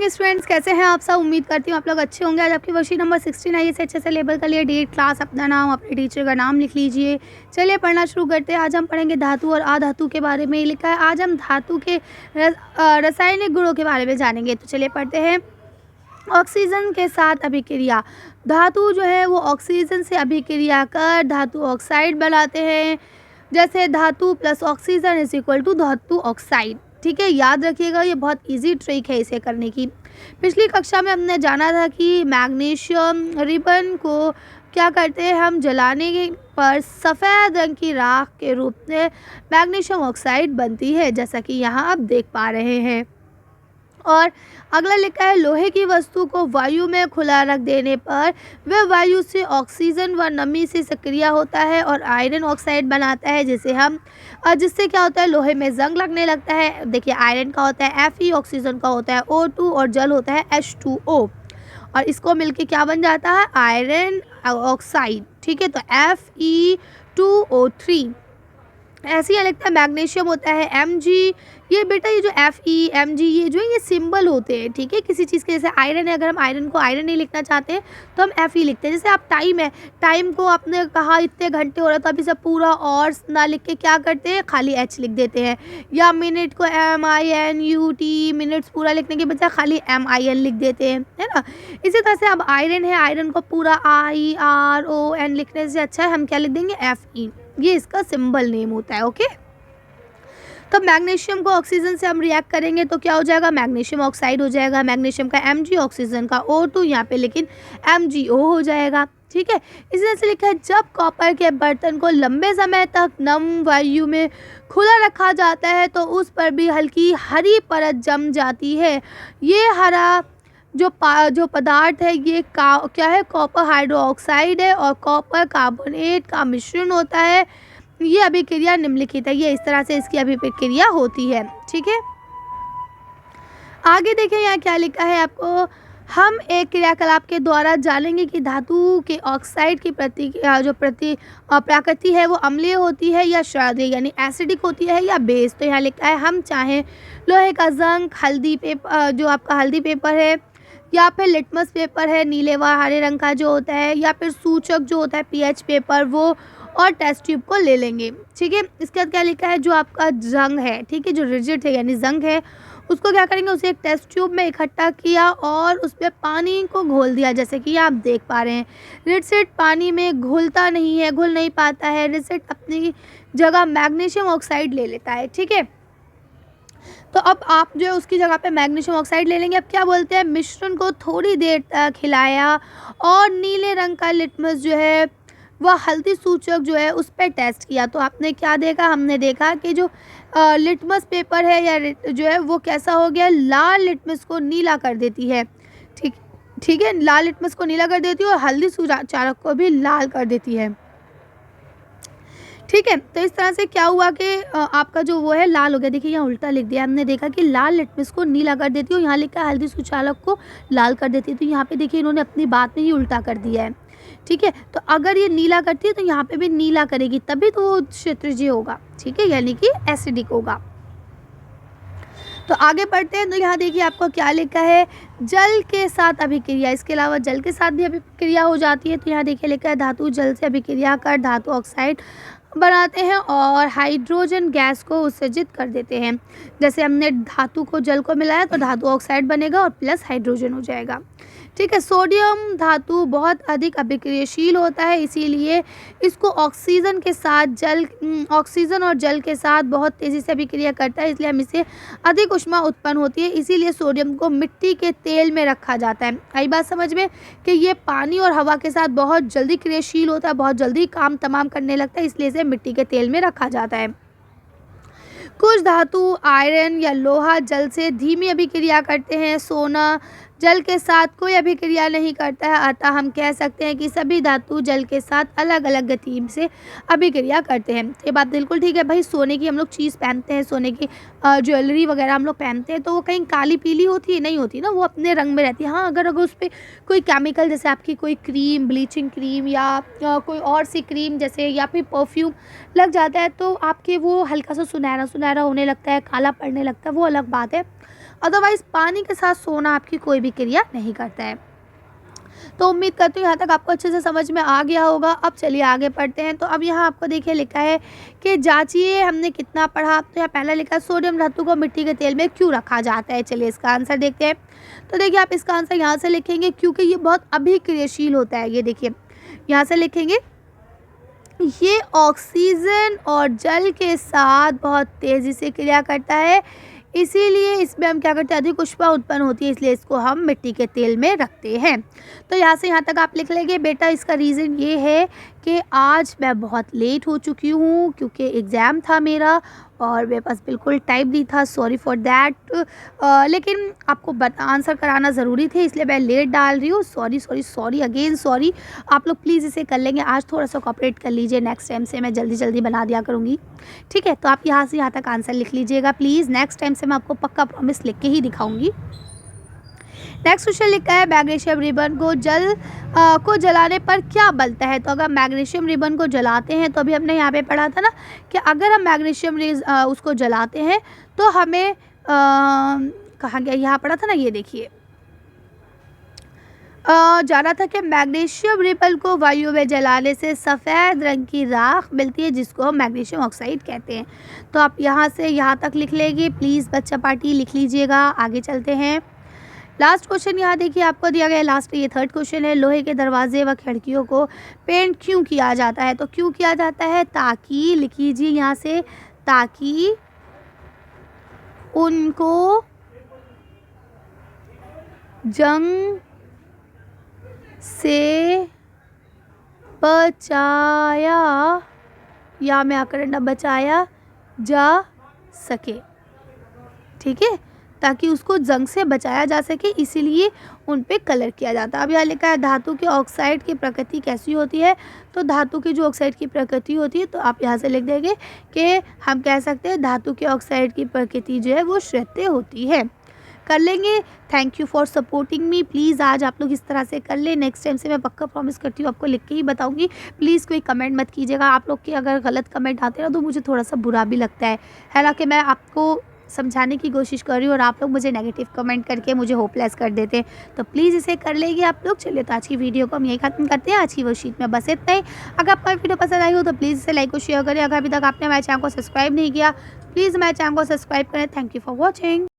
Hi students, कैसे हैं आप सब। उम्मीद करती हूँ आप लोग अच्छे होंगे। आज आपकी वर्कशीट नंबर 16 है। इसे अच्छे से लेबल कर लिए। डेट, क्लास, अपना नाम, अपने टीचर का नाम लिख लीजिए। चलिए पढ़ना शुरू करते हैं। आज हम पढ़ेंगे धातु और अधातु के बारे में। लिखा है आज हम धातु के रासायनिक गुणों के बारे में जानेंगे। तो चलिए पढ़ते हैं। ऑक्सीजन के साथ अभिक्रिया। धातु जो है वो ऑक्सीजन से अभिक्रिया कर धातु ऑक्साइड बनाते हैं। जैसे धातु plus oxygen is equal to धातु ऑक्साइड। ठीक है, याद रखिएगा, ये बहुत इजी ट्रिक है इसे करने की। पिछली कक्षा में हमने जाना था कि मैग्नीशियम रिबन को क्या करते हैं हम, जलाने पर सफ़ेद रंग की राख के रूप में मैग्नीशियम ऑक्साइड बनती है, जैसा कि यहाँ आप देख पा रहे हैं। और अगला लिखा है लोहे की वस्तु को वायु में खुला रख देने पर वह वायु से ऑक्सीजन व नमी से सक्रिय होता है और आयरन ऑक्साइड बनाता है, जिससे क्या होता है, लोहे में जंग लगने लगता है। देखिए, आयरन का होता है Fe, ऑक्सीजन का होता है O2 और जल होता है H2O, और इसको मिलके क्या बन जाता है, आयरन ऑक्साइड। ठीक है, तो Fe2O3। ऐसे ही लिखता है मैग्नीशियम होता है Mg। ये बेटा, ये जो Fe Mg ये जो है ये सिंबल होते हैं। ठीक है, किसी चीज़ के, जैसे आयरन है, अगर हम आयरन को आयरन नहीं लिखना चाहते हैं तो हम Fe लिखते हैं। जैसे आप टाइम है, टाइम को आपने कहा इतने घंटे हो रहा है तो अभी सब पूरा और ना लिख के क्या करते हैं, खाली H लिख देते हैं। या मिनट को MINUT, मिनट्स पूरा लिखने के बजाय खाली MIN लिख देते हैं, है ना। इसी तरह से अब आयरन है, आयरन को पूरा IRON लिखने से अच्छा है हम क्या लिख देंगे, Fe। ये इसका सिंबल नेम होता है। ओके, तो मैग्नीशियम को ऑक्सीजन से हम रिएक्ट करेंगे तो क्या हो जाएगा, मैग्नीशियम ऑक्साइड हो जाएगा। मैग्नीशियम का Mg, ऑक्सीजन का O2, यहाँ पे लेकिन MgO हो जाएगा। ठीक है, इसी तरह से लिखा है जब कॉपर के बर्तन को लंबे समय तक नम वायु में खुला रखा जाता है तो उस पर भी हल्की हरी परत जम जाती है। ये हरा जो पदार्थ है ये क्या है, कॉपर हाइड्रोक्साइड है और कॉपर कार्बोनेट का मिश्रण होता है। ये अभिक्रिया निम्नलिखित है। ये इस तरह से इसकी अभिक्रिया होती है। ठीक है, आगे देखिए यहाँ क्या लिखा है आपको। हम एक क्रियाकलाप के द्वारा जानेंगे कि धातु के ऑक्साइड की प्रकृति है वो अम्लीय होती है या क्षारीय यानी एसिडिक होती है या बेस। तो यहाँ लिखा है हम चाहें लोहे का जंग, हल्दी पेपर, जो आपका हल्दी पेपर है, या फिर लिटमस पेपर है नीले व हरे रंग का जो होता है, या फिर सूचक जो होता है pH पेपर वो, और टेस्ट ट्यूब को ले लेंगे। ठीक है, इसके बाद क्या लिखा है, जो आपका जंग है, ठीक है, जो रिजिड है यानी जंग है, उसको क्या करेंगे, उसे एक टेस्ट ट्यूब में इकट्ठा किया और उसमें पानी को घोल दिया, जैसे कि आप देख पा रहे हैं। रिजिड पानी में घुलता नहीं है, घुल नहीं पाता है। रिजिड अपनी जगह मैग्नीशियम ऑक्साइड ले लेता है। ठीक है, तो अब आप जो है उसकी जगह पे मैग्नीशियम ऑक्साइड ले लेंगे। अब क्या बोलते हैं, मिश्रण को थोड़ी देर तक हिलाया और नीले रंग का लिटमस जो है वह हल्दी सूचक जो है उस पर टेस्ट किया। तो आपने क्या देखा, हमने देखा कि जो लिटमस पेपर है या जो है वो कैसा हो गया, लाल लिटमस को नीला कर देती है। ठीक है, लाल लिटमस को नीला कर देती है और हल्दी सूचक को भी लाल कर देती है। ठीक है, तो इस तरह से क्या हुआ कि आपका जो वो है लाल हो गया। देखिए यहाँ उल्टा लिख दिया, हमने देखा कि लाल लिटमस को नीला कर देती है और यहाँ लिखा है हल्दी सूचकांक को लाल कर देती है। तो यहाँ पे देखिए इन्होंने अपनी बात में ही उल्टा कर दिया है। ठीक है, तो अगर ये नीला करती है तो यहाँ पे भी नीला करेगी, तभी तो वो क्षैतिज होगा। ठीक है, यानी कि एसिडिक होगा। तो आगे बढ़ते हैं। तो यहाँ देखिए आपको क्या लिखा है, जल के साथ अभिक्रिया। इसके अलावा जल के साथ भी अभिक्रिया हो जाती है। तो यहाँ देखिए लिखा है धातु जल से अभिक्रिया कर धातु ऑक्साइड बनाते हैं और हाइड्रोजन गैस को उत्सर्जित कर देते हैं। जैसे हमने धातु को जल को मिलाया तो धातु ऑक्साइड बनेगा और प्लस हाइड्रोजन हो जाएगा। ठीक है, सोडियम धातु बहुत अधिक अभिक्रियाशील होता है, इसीलिए इसको ऑक्सीजन और जल के साथ बहुत तेज़ी से अभिक्रिया करता है, इसलिए हम इसे अधिक ऊष्मा उत्पन्न होती है, इसीलिए सोडियम को मिट्टी के तेल में रखा जाता है। आई बात समझ में कि ये पानी और हवा के साथ बहुत जल्दी क्रियाशील होता है, बहुत जल्दी काम तमाम करने लगता है, इसलिए इसे मिट्टी के तेल में रखा जाता है। कुछ धातु आयरन या लोहा जल से धीमी अभिक्रिया करते हैं। सोना जल के साथ कोई अभिक्रिया नहीं करता है, अतः हम कह सकते हैं कि सभी धातु जल के साथ अलग अलग गति से अभिक्रिया करते हैं। ये बात बिल्कुल ठीक है भाई। सोने की हम लोग चीज़ पहनते हैं, सोने की ज्वेलरी वगैरह हम लोग पहनते हैं, तो वो कहीं काली पीली होती है, नहीं होती ना, वो अपने रंग में रहती है। हाँ, अगर उस पर कोई केमिकल, जैसे आपकी कोई क्रीम, ब्लीचिंग क्रीम या कोई और सी क्रीम जैसे, या फिर परफ्यूम लग जाता है, तो आपके वो हल्का सा सुनहरा सुनहरा होने लगता है, काला पड़ने लगता है, वो अलग बात है। अदरवाइज़ पानी के साथ सोना आपकी कोई भी क्रिया नहीं करता है। तो उम्मीद करती हूँ यहाँ तक आपको अच्छे से समझ में आ गया होगा। अब चलिए आगे पढ़ते हैं। तो अब यहाँ आपको देखिए लिखा है कि जांचिए हमने कितना पढ़ा। तो यहाँ पहला लिखा है सोडियम धातु को मिट्टी के तेल में क्यों रखा जाता है। चलिए इसका आंसर देखते हैं। तो देखिए आप इसका आंसर यहाँ से लिखेंगे क्योंकि ये बहुत अभिक्रियाशील होता है। ये देखिए यहाँ से लिखेंगे, ये ऑक्सीजन और जल के साथ बहुत तेज़ी से क्रिया करता है, इसीलिए इसमें हम क्या करते हैं, अधिक ऊष्मा उत्पन्न होती है, इसलिए इसको हम मिट्टी के तेल में रखते हैं। तो यहाँ से यहाँ तक आप लिख लेंगे। बेटा इसका रीज़न ये है कि आज मैं बहुत लेट हो चुकी हूँ क्योंकि एग्ज़ाम था मेरा और मेरे पास बिल्कुल टाइम नहीं था, सॉरी फॉर दैट। लेकिन आपको आंसर कराना ज़रूरी थे, इसलिए मैं लेट डाल रही हूँ। Sorry sorry sorry again sorry. आप लोग प्लीज़ इसे कर लेंगे, आज थोड़ा सा कोऑपरेट कर लीजिए, नेक्स्ट टाइम से मैं जल्दी जल्दी बना दिया करूँगी, ठीक है। तो आप यहाँ से यहाँ तक आंसर लिख लीजिएगा प्लीज़, नेक्स्ट टाइम से मैं आपको पक्का प्रॉमिस लिख के ही दिखाऊँगी। नेक्स्ट क्वेश्चन लिखा है मैग्नीशियम रिबन को जलाने पर क्या बलता है। तो अगर मैग्नीशियम रिबन को जलाते हैं, तो अभी हमने यहाँ पे पढ़ा था ना कि अगर हम मैग्नीशियम उसको जलाते हैं तो हमें कहाँ गया, यहाँ पढ़ा था ना, ये देखिए जाना था कि मैग्नीशियम रिबन को वायु में जलाने से सफ़ेद रंग की राख मिलती है जिसको हम मैग्नीशियम ऑक्साइड कहते हैं। तो आप यहाँ से यहाँ तक लिख लेंगे प्लीज़, बच्चा पार्टी लिख लीजिएगा। आगे चलते हैं। लास्ट क्वेश्चन यहाँ देखिए आपको दिया गया है, लास्ट ये थर्ड क्वेश्चन है। लोहे के दरवाजे व खिड़कियों को पेंट क्यों किया जाता है। तो क्यों किया जाता है, ताकि, लिख लीजिए यहाँ से, ताकि उनको जंग से बचाया या मैं करना बचाया जा सके, ठीक है, ताकि उसको जंग से बचाया जा सके, इसीलिए उन पे कलर किया जाता है। अब यहाँ लिखा है धातु के ऑक्साइड की प्रकृति कैसी होती है। तो धातु की जो ऑक्साइड की प्रकृति होती है, तो आप यहाँ से लिख देंगे कि हम कह सकते हैं धातु के ऑक्साइड की प्रकृति जो है वो श्वेत होती है। कर लेंगे। Thank you for supporting me. Please आज आप लोग इस तरह से कर ले, नेक्स्ट टाइम से मैं पक्का प्रॉमिस करती हूँ आपको लिख के ही बताऊँगी। प्लीज़ कोई कमेंट मत कीजिएगा, आप लोग के अगर गलत कमेंट आते हैं ना तो मुझे थोड़ा सा बुरा भी लगता है। हालांकि मैं आपको समझाने की कोशिश कर रही हूँ और आप लोग मुझे नेगेटिव कमेंट करके मुझे होपलेस कर देते हैं। तो प्लीज़ इसे कर लेंगे आप लोग। चलिए तो आज की वीडियो को हम यही खत्म करते हैं। आज की वर्कशीट में बस इतना ही। अगर आपको वीडियो पसंद आई हो तो प्लीज़ इसे लाइक और शेयर करें। अगर अभी तक आपने हमारे चैनल को सब्सक्राइब नहीं किया, प्लीज़ हमारे चैनल को सब्सक्राइब करें। Thank you for watching.